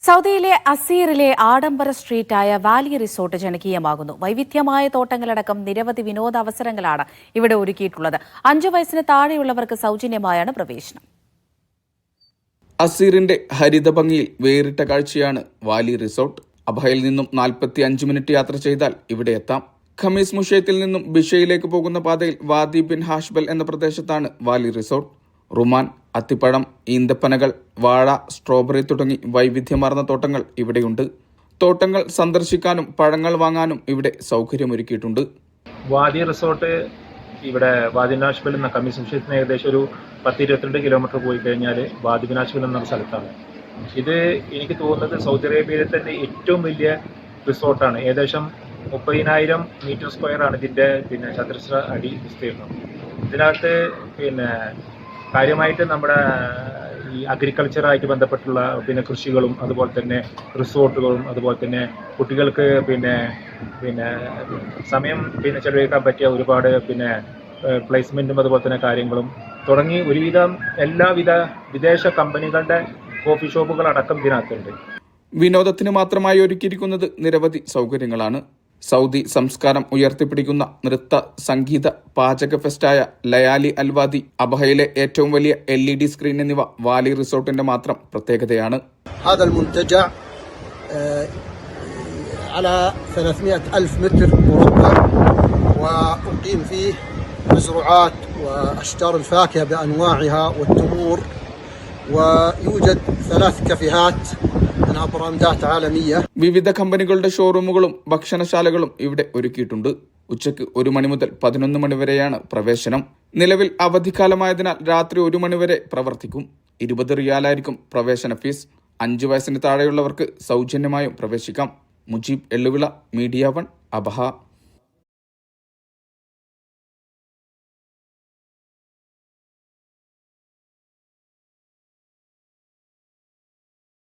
സൗദിയിലെ അസീറിലെ ആഡംബര സ്ട്രീറ്റായ Valley resort ജനകീയമാകുന്നു. വൈവിധ്യമായ തോട്ടങ്ങളടക്കം നിരവധി വിനോദാവസരങ്ങളാണ് ഇവിടെ ഒരുക്കിയിട്ടുള്ളത്. 5 വയസ്സിന് താഴെയുള്ളവർക്ക് സൗജന്യമായാണ് പ്രവേശനം. അസീറിന്റെ ഹരിത ഭംഗിയിൽ വേറിട്ട കാഴ്ചയാണ് വാലി റിസോർട്ട്. അബഹയിൽ നിന്നും 45 മിനിറ്റ് യാത്ര ചെയ്താൽ ഇവിടെ എത്താം. ഖമീസ് മുഷയത്തിൽ നിന്നും ബിഷയിലേക്ക് പോകുന്ന പാതയിൽ വാദി ബിൻ ഹാഷ്ബൽ എന്ന പ്രദേശത്താണ് വാലി റിസോർട്ട്. റുമാൻ, അത്തിപ്പഴം, ഈന്തപ്പനകൾ, വാഴ, സ്ട്രോബെറി തുടങ്ങി വൈവിധ്യമാർന്ന തോട്ടങ്ങൾ ഇവിടെയുണ്ട്. തോട്ടങ്ങൾ സന്ദർശിക്കാനും പഴങ്ങൾ വാങ്ങാനും ഇവിടെ സൗകര്യമൊരുക്കിയിട്ടുണ്ട്. വാദി റിസോർട്ട് ഇവിടെ വാദി ബിൻ ഹാഷ്ബൽ എന്ന ഖമീസ് മുഷയത്തിന് ഏകദേശം ഒരു 10-22 കിലോമീറ്റർ പോയി കഴിഞ്ഞാൽ വാദി ബിൻ ഹാഷ്ബൽ എന്ന സ്ഥലത്താണ്. ഇത് എനിക്ക് തോന്നുന്നത് സൗദി അറേബ്യയിലെ തന്നെ ഏറ്റവും വലിയ റിസോർട്ടാണ്. ഏകദേശം 30,000 മീറ്റർ സ്ക്വയർ ആണ് ഇതിൻ്റെ ചതുരശ്ര അടി വിസ്തീർണം. ഇതിനകത്ത് കാര്യമായിട്ട് നമ്മുടെ ഈ അഗ്രികൾച്ചറായിട്ട് ബന്ധപ്പെട്ടുള്ള കൃഷികളും അതുപോലെ തന്നെ റിസോർട്ടുകളും അതുപോലെ തന്നെ കുട്ടികൾക്ക് സമയം ചെലവഴിക്കാൻ പറ്റിയ ഒരുപാട് പ്ലേസ്മെന്റും അതുപോലെ തന്നെ കാര്യങ്ങളും തുടങ്ങി ഒരുവിധം എല്ലാവിധ വിദേശ കമ്പനികളുടെ കോഫി ഷോപ്പുകൾ അടക്കം ഇതിനകത്തുണ്ട്. വിനോദത്തിന് മാത്രമായി ഒരുക്കിയിരിക്കുന്നത് നിരവധി സൗകര്യങ്ങളാണ്. സൗദി സംസ്കാരം ഉയർത്തിപ്പിടിക്കുന്ന നൃത്ത, സംഗീത, പാചക ഫെസ്റ്റായ ലയാലി അൽവാദി, അബഹയിലെ ഏറ്റവും വലിയ LED സ്ക്രീൻ എന്നിവ വാലി റിസോർട്ടിന്റെ മാത്രം പ്രത്യേകതയാണ്. هذا المنتجع على 300,000 متر مربع وأقيم فيه مزروعات وأشجار الفاكهة بأنواعها والتمور ويوجد 3 كافيهات منها براندات عالمية. വിവിധ കമ്പനികളുടെ ഷോറൂമുകളും ഭക്ഷണശാലകളും ഇവിടെ ഒരുക്കിയിട്ടുണ്ട്. ഉച്ചയ്ക്ക് 1 മണി മുതൽ 11 മണി വരെയാണ് പ്രവേശനം. നിലവിൽ അവധിക്കാലമായതിനാൽ രാത്രി 1 മണി വരെ പ്രവർത്തിക്കും. 20 റിയാലായിരിക്കും പ്രവേശന ഫീസ്. 5 വയസ്സിന് താഴെയുള്ളവർക്ക് സൗജന്യമായും പ്രവേശിക്കാം. Mujeeb Elluvila, media 1, Abha.